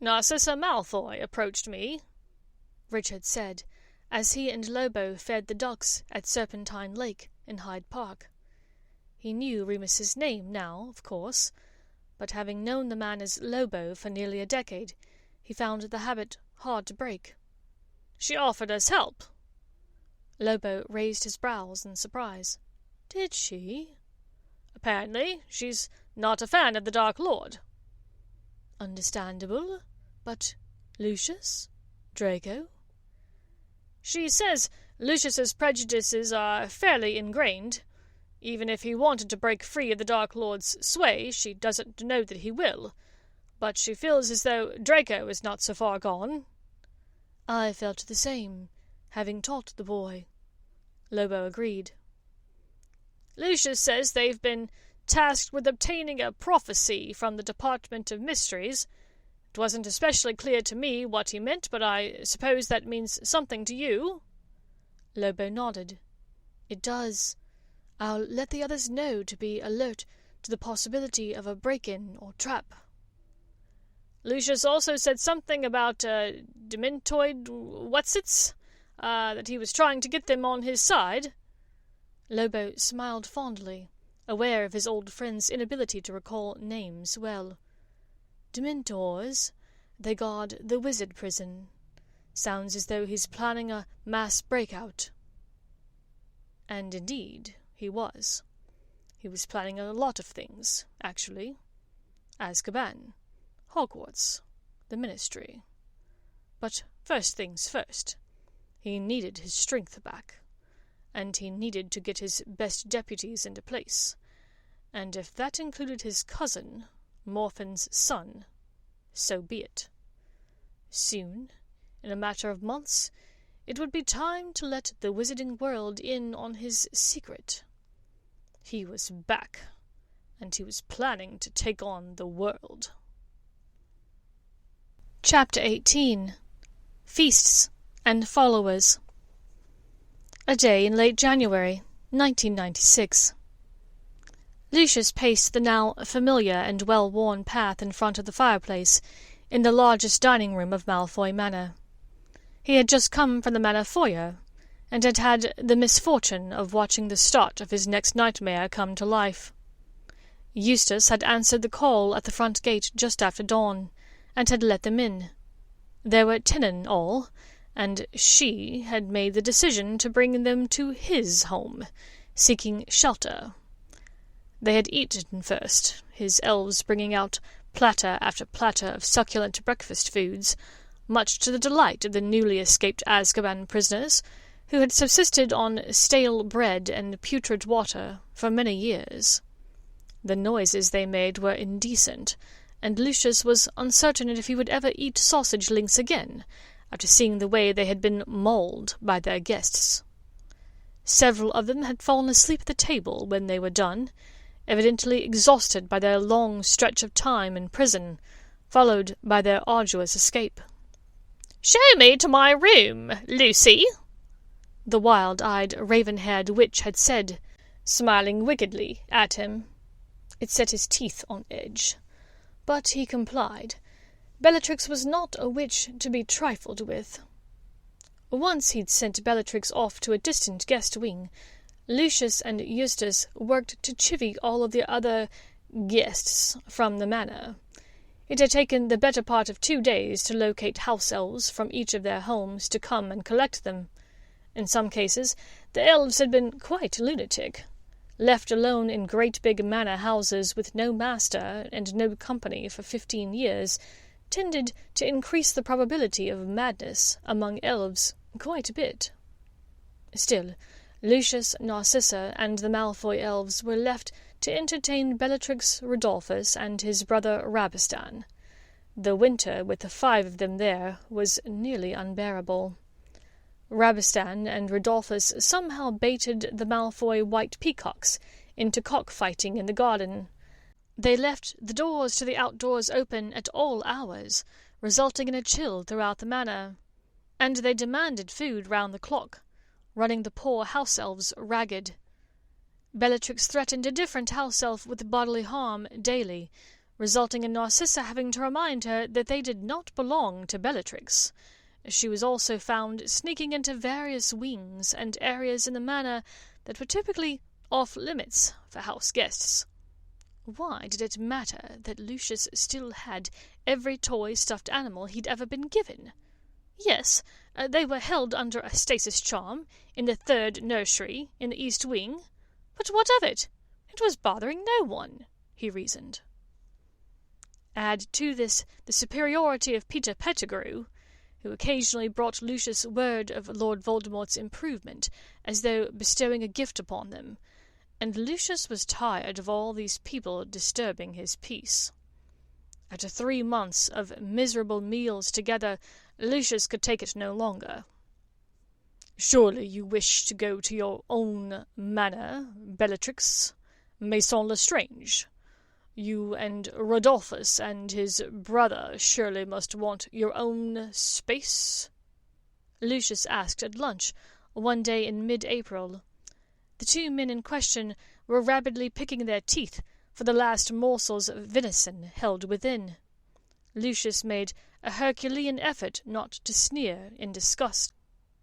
B: Narcissa Malfoy approached me, Richard said, as he and Lobo fed the ducks at Serpentine Lake in Hyde Park. He knew Remus's name now, of course, but having known the man as Lobo for nearly a decade, he found the habit hard to break. She offered us help. Lobo raised his brows in surprise. Did she? Apparently, she's not a fan of the Dark Lord. Understandable, but Lucius? Draco? She says Lucius's prejudices are fairly ingrained. Even if he wanted to break free of the Dark Lord's sway, she doesn't know that he will. But she feels as though Draco is not so far gone. I felt the same, having taught the boy. Lobo agreed. Lucius says they've been tasked with obtaining a prophecy from the Department of Mysteries. It wasn't especially clear to me what he meant, but I suppose that means something to you? Lobo nodded. It does. I'll let the others know to be alert to the possibility of a break-in or trap. Lucius also said something about dementoid whatsits, that he was trying to get them on his side. Lobo smiled fondly, aware of his old friend's inability to recall names well. Dementors, they guard the wizard prison. Sounds as though he's planning a mass breakout. And indeed, he was. He was planning a lot of things, actually. Azkaban, Hogwarts, the Ministry. But first things first. He needed his strength back, and he needed to get his best deputies into place. And if that included his cousin, Morphin's son, so be it. Soon, in a matter of months, it would be time to let the wizarding world in on his secret. He was back, and he was planning to take on the world.
C: Chapter 18. Feasts and Followers. A day in late January, 1996. Lucius paced the now familiar and well-worn path in front of the fireplace in the largest dining room of Malfoy Manor. He had just come from the Manor foyer, and had had the misfortune of watching the start of his next nightmare come to life. Eustace had answered the call at the front gate just after dawn, and had let them in. There were 10 in all, and she had made the decision to bring them to his home, seeking shelter. They had eaten first, his elves bringing out platter after platter of succulent breakfast foods,
B: much to the delight of the newly escaped Azkaban prisoners, who had subsisted on stale bread and putrid water for many years. The noises they made were indecent, and Lucius was uncertain if he would ever eat sausage links again, after seeing the way they had been mauled by their guests. Several of them had fallen asleep at the table when they were done, evidently exhausted by their long stretch of time in prison, followed by their arduous escape.
C: "Show me to my room, Lucy,"
B: the wild-eyed, raven-haired witch had said, smiling wickedly at him. It set his teeth on edge. But he complied. Bellatrix was not a witch to be trifled with. Once he'd sent Bellatrix off to a distant guest wing, Lucius and Eustace worked to chivvy all of the other guests from the manor. It had taken the better part of 2 days to locate house-elves from each of their homes to come and collect them. In some cases, the elves had been quite lunatic. Left alone in great big manor houses with no master and no company for 15 years, tended to increase the probability of madness among elves quite a bit. Still, Lucius, Narcissa, and the Malfoy elves were left to entertain Bellatrix, Rodolphus, and his brother Rabistan. The winter, with the 5 of them there, was nearly unbearable. Rabistan and Rodolphus somehow baited the Malfoy white peacocks into cockfighting in the garden. They left the doors to the outdoors open at all hours, resulting in a chill throughout the manor, and they demanded food round the clock, running the poor house-elves ragged. Bellatrix threatened a different house-elf with bodily harm daily, resulting in Narcissa having to remind her that they did not belong to Bellatrix. She was also found sneaking into various wings and areas in the manor that were typically off-limits for house guests. Why did it matter that Lucius still had every toy stuffed animal he'd ever been given? Yes, they were held under a stasis charm in the 3rd nursery in the East Wing, but what of it? It was bothering no one, he reasoned. Add to this the superiority of Peter Pettigrew, who occasionally brought Lucius word of Lord Voldemort's improvement, as though bestowing a gift upon them, and Lucius was tired of all these people disturbing his peace. After 3 months of miserable meals together, Lucius could take it no longer. "Surely you wish to go to your own manor, Bellatrix, Maison Lestrange. You and Rodolphus and his brother surely must want your own space?" Lucius asked at lunch, one day in mid-April. The 2 men in question were rapidly picking their teeth for the last morsels of venison held within. Lucius made a Herculean effort not to sneer in disgust.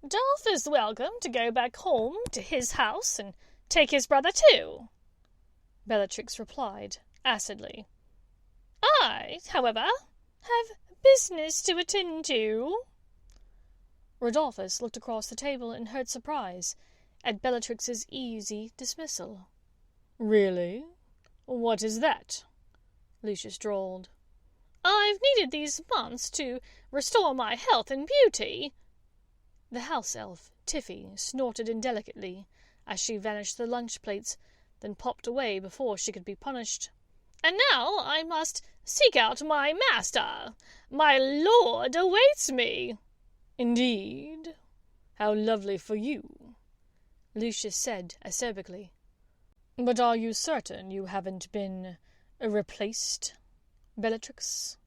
C: "Dolph is welcome to go back home to his house and take his brother too,"
B: Bellatrix replied acidly.
C: "I, however, have business to attend to."
B: Rodolphus looked across the table in hurt surprise at Bellatrix's easy dismissal. "Really? What is that?" Lucius drawled.
C: "I've needed these months to restore my health and beauty."
B: The house-elf, Tiffy, snorted indelicately as she vanished the lunch plates, then popped away before she could be punished.
C: "And now I must seek out my master. My lord awaits me."
B: "Indeed? How lovely for you," Lucius said acerbically. "But are you certain you haven't been replaced, Bellatrix?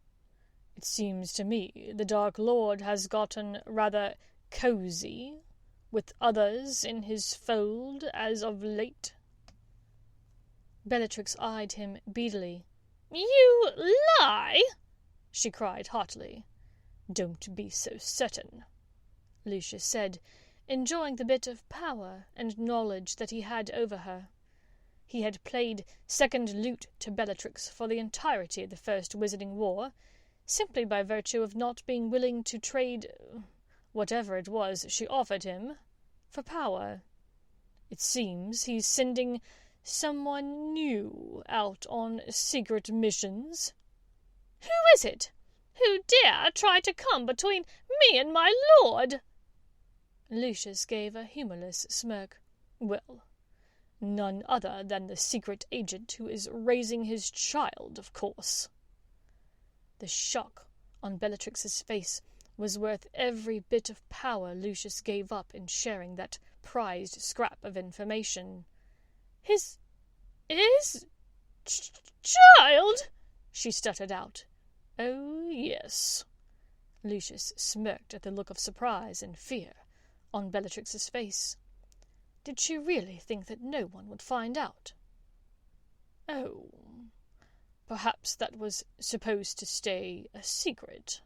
B: It seems to me the Dark Lord has gotten rather cozy with others in his fold as of late." Bellatrix eyed him beadily.
C: "You lie!"
B: she cried haughtily. "Don't be so certain," Lucius said, enjoying the bit of power and knowledge that he had over her. He had played second lute to Bellatrix for the entirety of the First Wizarding War, simply by virtue of not being willing to trade whatever it was she offered him for power. It seems he's sending someone new out on secret missions.
C: "Who is it?"
B: Who dare try to come between me and my lord?" Lucius gave a humourless smirk. "Well, none other than the secret agent who is raising his child, of course." The shock on Bellatrix's face was worth every bit of power Lucius gave up in sharing that prized scrap of information. His child?" she stuttered out. "Oh, yes." Lucius smirked at the look of surprise and fear on Bellatrix's face. Did she really think that no one would find out? "Oh, perhaps that was supposed to stay a secret.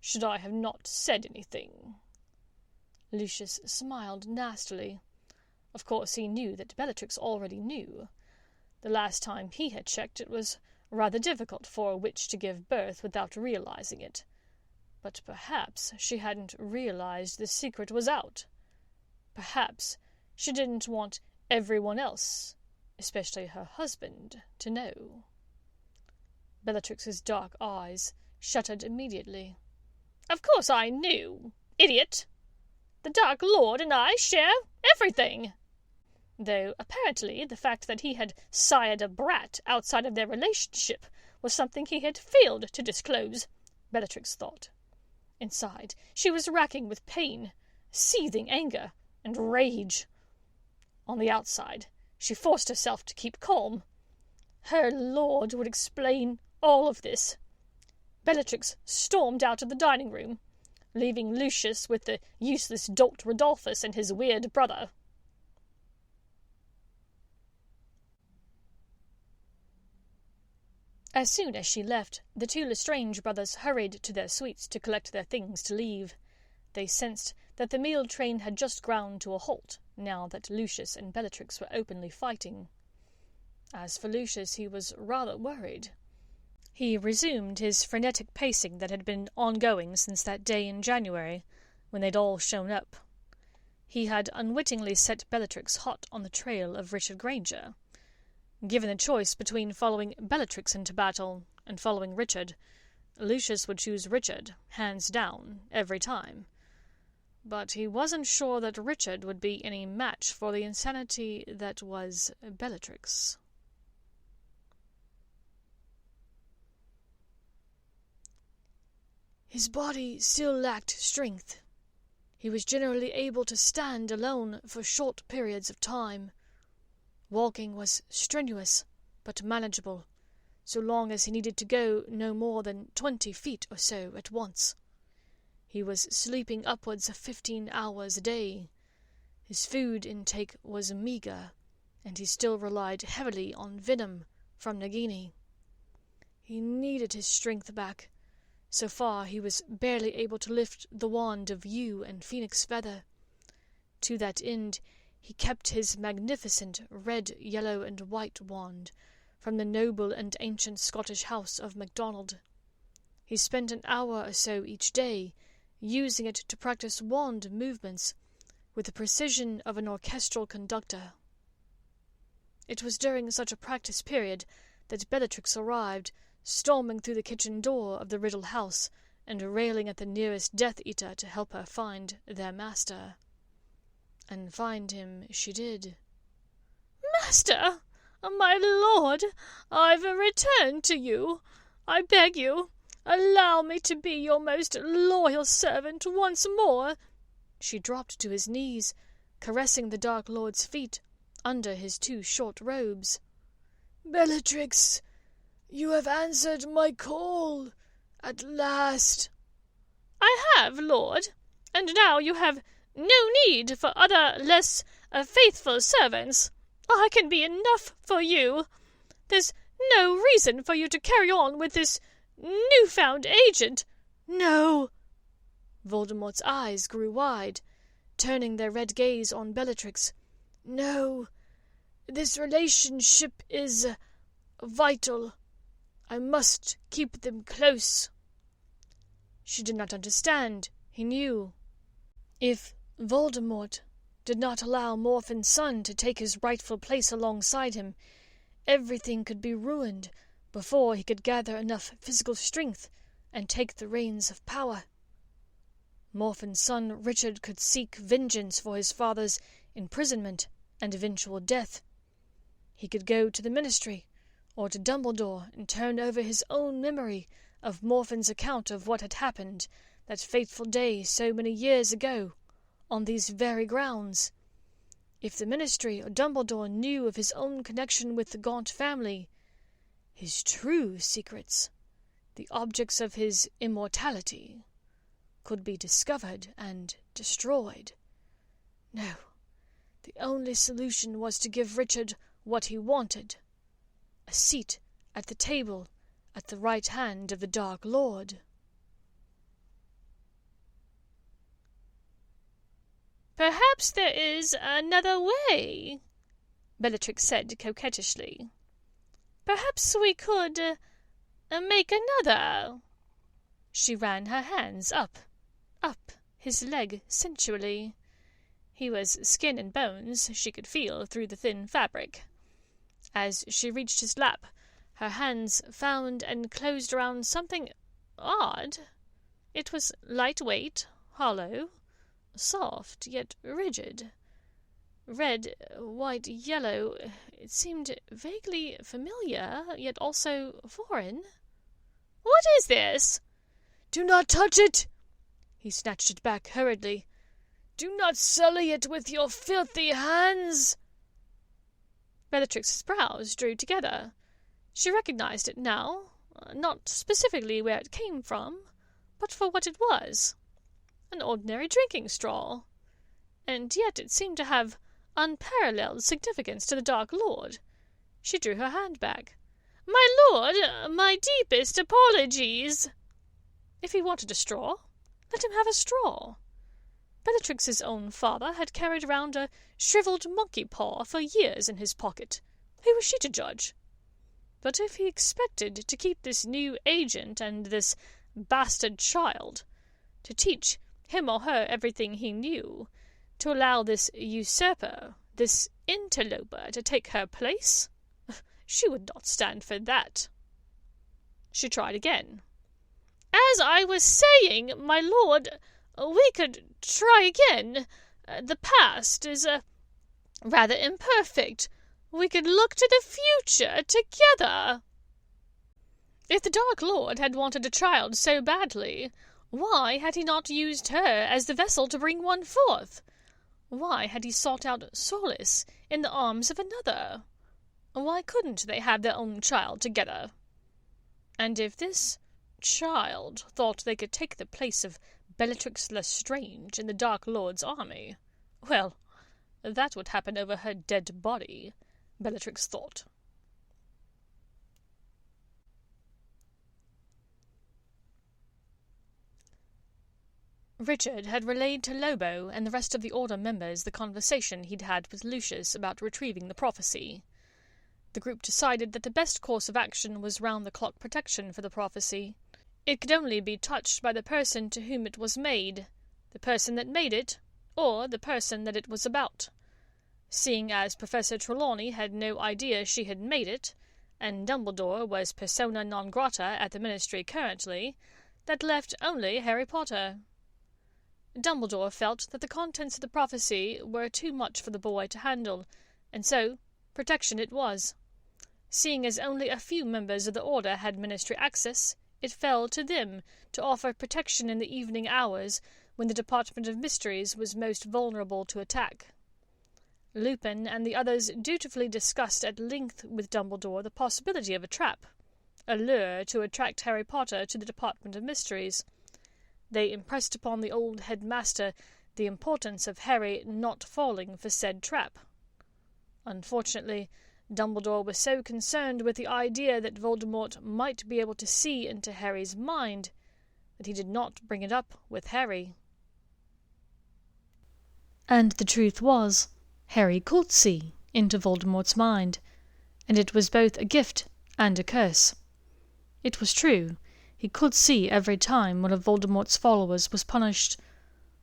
B: Should I have not said anything?" Lucius smiled nastily. Of course he knew that Bellatrix already knew. The last time he had checked, it was rather difficult for a witch to give birth without realizing it. But perhaps she hadn't realized the secret was out. Perhaps she didn't want everyone else, especially her husband, to know. Bellatrix's dark eyes shuttered immediately. "Of course I knew, idiot! The Dark Lord and I share everything!" Though apparently the fact that he had sired a brat outside of their relationship was something he had failed to disclose, Bellatrix thought. Inside, she was racking with pain, seething anger, and rage. On the outside, she forced herself to keep calm. Her lord would explain all of this. Bellatrix stormed out of the dining room, leaving Lucius with the useless dolt Rodolphus and his weird brother. As soon as she left, the two Lestrange brothers hurried to their suites to collect their things to leave. They sensed that the meal train had just ground to a halt, now that Lucius and Bellatrix were openly fighting. As for Lucius, he was rather worried. He resumed his frenetic pacing that had been ongoing since that day in January, when they'd all shown up. He had unwittingly set Bellatrix hot on the trail of Richard Granger. Given a choice between following Bellatrix into battle and following Richard, Lucius would choose Richard, hands down, every time. But he wasn't sure that Richard would be any match for the insanity that was Bellatrix. His body still lacked strength. He was generally able to stand alone for short periods of time. Walking was strenuous, but manageable, so long as he needed to go no more than 20 feet or so at once. He was sleeping upwards of 15 hours a day. His food intake was meagre, and he still relied heavily on venom from Nagini. He needed his strength back. So far he was barely able to lift the wand of yew and phoenix feather. To that end, he kept his magnificent red, yellow, and white wand from the noble and ancient Scottish house of MacDonald. He spent an hour or so each day, using it to practice wand movements with the precision of an orchestral conductor. It was during such a practice period that Bellatrix arrived, storming through the kitchen door of the Riddle house and railing at the nearest Death Eater to help her find their master. And find him she did. "Master! My lord! I've returned to you. I beg you, allow me to be your most loyal servant once more." She dropped to his knees, caressing the Dark Lord's feet under his 2 short robes. "Bellatrix, you have answered my call, at last." "I have, lord, and now you have no need for other, less faithful servants. I can be enough for you. There's no reason for you to carry on with this new-found agent." "No!" Voldemort's eyes grew wide, turning their red gaze on Bellatrix. "No, this relationship is vital. I must keep them close." She did not understand, he knew. If Voldemort did not allow Morphin's son to take his rightful place alongside him, everything could be ruined before he could gather enough physical strength
C: and take the reins of power. Morfan's son Richard could seek vengeance for his father's imprisonment and eventual death. He could go to the Ministry or to Dumbledore and turn over his own memory of Morfan's account of what had happened that fateful day so many years ago, on these very grounds. If the Ministry or Dumbledore knew of his own connection with the Gaunt family, his true secrets, the objects of his immortality, could be discovered and destroyed. No, the only solution was to give Richard what he wanted, a seat at the table at the right hand of the Dark Lord.
B: "Perhaps there is another way," Bellatrix said coquettishly. "Perhaps we could make another." She ran her hands up his leg sensually. He was skin and bones, she could feel through the thin fabric. As she reached his lap, her hands found and closed around something odd. It was lightweight, hollow, soft, yet rigid. Red, white, yellow. It seemed vaguely familiar, yet also foreign. "What is this?"
C: "Do not touch it!" He snatched it back hurriedly. "Do not sully it with your filthy hands!"
B: Bellatrix's brows drew together. She recognized it now, not specifically where it came from, but for what it was. An ordinary drinking straw. And yet it seemed to have unparalleled significance to the Dark Lord. She drew her hand back. "My lord, my deepest apologies." If he wanted a straw, let him have a straw. Bellatrix's own father had carried around a shriveled monkey paw for years in his pocket. Who was she to judge? But if he expected to keep this new agent and this bastard child, to teach him or her everything he knew, to allow this usurper, this interloper, to take her place, she would not stand for that. She tried again. "As I was saying, my lord, we could try again. The past is rather imperfect. We could look to the future together." If the Dark Lord had wanted a child so badly, why had he not used her as the vessel to bring one forth? Why had he sought out solace in the arms of another? Why couldn't they have their own child together? And if this child thought they could take the place of Bellatrix Lestrange in the Dark Lord's army, well, that would happen over her dead body, Bellatrix thought. Richard had relayed to Lobo and the rest of the Order members the conversation he'd had with Lucius about retrieving the prophecy. The group decided that the best course of action was round-the-clock protection for the prophecy. It could only be touched by the person to whom it was made, the person that made it, or the person that it was about. Seeing as Professor Trelawney had no idea she had made it, and Dumbledore was persona non grata at the Ministry currently, that left only Harry Potter. Dumbledore felt that the contents of the prophecy were too much for the boy to handle, and so protection it was. Seeing as only a few members of the Order had Ministry access, it fell to them to offer protection in the evening hours when the Department of Mysteries was most vulnerable to attack. Lupin and the others dutifully discussed at length with Dumbledore the possibility of a trap, a lure to attract Harry Potter to the Department of Mysteries. They impressed upon the old headmaster the importance of Harry not falling for said trap. Unfortunately, Dumbledore was so concerned with the idea that Voldemort might be able to see into Harry's mind that he did not bring it up with Harry. And the truth was, Harry could see into Voldemort's mind, and it was both a gift and a curse. It was true, he could see every time one of Voldemort's followers was punished,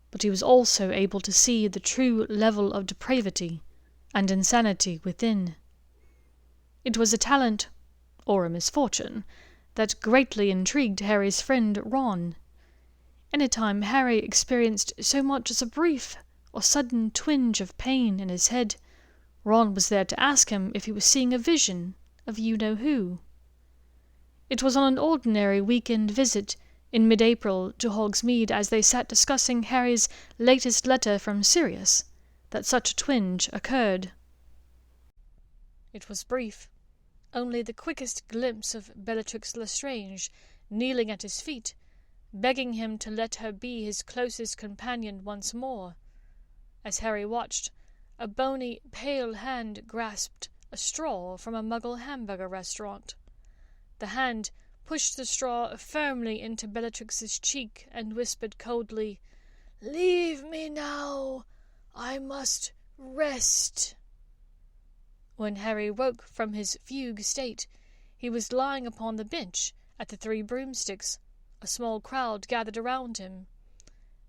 B: but he was also able to see the true level of depravity and insanity within. It was a talent, or a misfortune,
A: that greatly intrigued Harry's friend Ron. Anytime Harry experienced so much as a brief or sudden twinge of pain in his head, Ron was there to ask him if he was seeing a vision of you-know-who. It was on an ordinary weekend visit in mid-April to Hogsmeade, as they sat discussing Harry's latest letter from Sirius, that such a twinge occurred.
B: It was brief, only the quickest glimpse of Bellatrix Lestrange kneeling at his feet, begging him to let her be his closest companion once more. As Harry watched, a bony, pale hand grasped a straw from a Muggle hamburger restaurant. The hand pushed the straw firmly into Bellatrix's cheek and whispered coldly, "Leave me now. I must rest." When Harry woke from his fugue state, he was lying upon the bench at the Three Broomsticks. A small crowd gathered around him.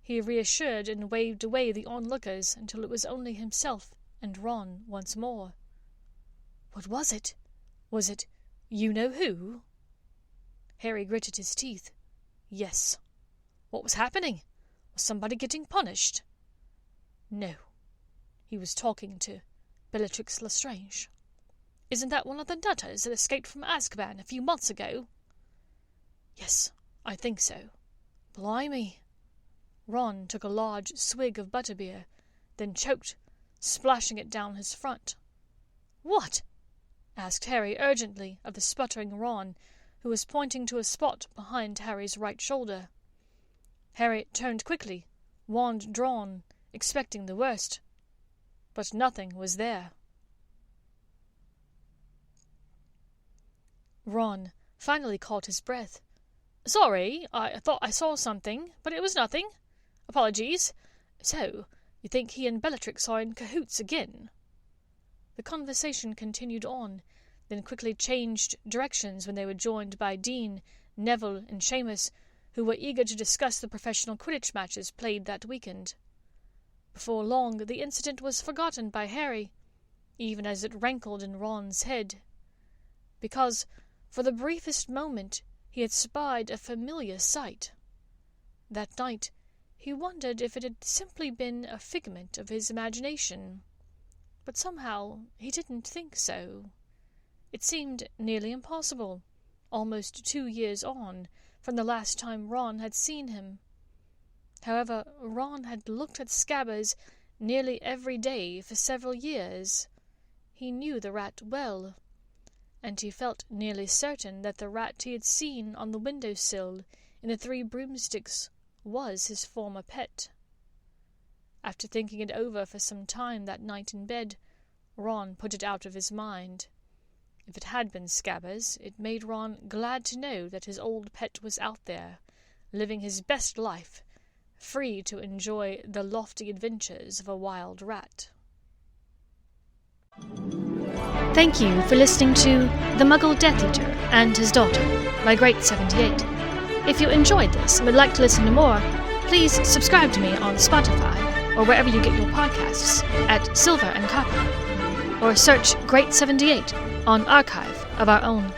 B: He reassured and waved away the onlookers until it was only himself and Ron once more. What was it? Was it you-know-who? Harry gritted his teeth. Yes. What was happening? Was somebody getting punished? No. He was talking to Bellatrix Lestrange. Isn't that one of the nutters that escaped from Azkaban a few months ago? Yes, I think so. Blimey. Ron took a large swig of butterbeer, then choked, splashing it down his front. What? Asked Harry urgently of the sputtering Ron, who was pointing to a spot behind Harry's right shoulder. Harry turned quickly, wand drawn, expecting the worst. But nothing was there. Ron finally caught his breath. "Sorry, I thought I saw something, but it was nothing. Apologies. So, you think he and Bellatrix are in cahoots again?" The conversation continued on, then quickly changed directions when they were joined by Dean, Neville, and Seamus, who were eager to discuss the professional Quidditch matches played that weekend. Before long, the incident was forgotten by Harry, even as it rankled in Ron's head, because, for the briefest moment, he had spied a familiar sight. That night, he wondered if it had simply been a figment of his imagination, but somehow he didn't think so. It seemed nearly impossible, almost 2 years on, from the last time Ron had seen him. However, Ron had looked at Scabbers nearly every day for several years. He knew the rat well, and he felt nearly certain that the rat he had seen on the window-sill in the Three Broomsticks was his former pet. After thinking it over for some time that night in bed, Ron put it out of his mind. If it had been Scabbers, it made Ron glad to know that his old pet was out there, living his best life, free to enjoy the lofty adventures of a wild rat.
A: Thank you for listening to The Muggle Death Eater and His Daughter by Great 78. If you enjoyed this and would like to listen to more, please subscribe to me on Spotify or wherever you get your podcasts at Silver and Copper, or search Great 78 on Archive of Our Own.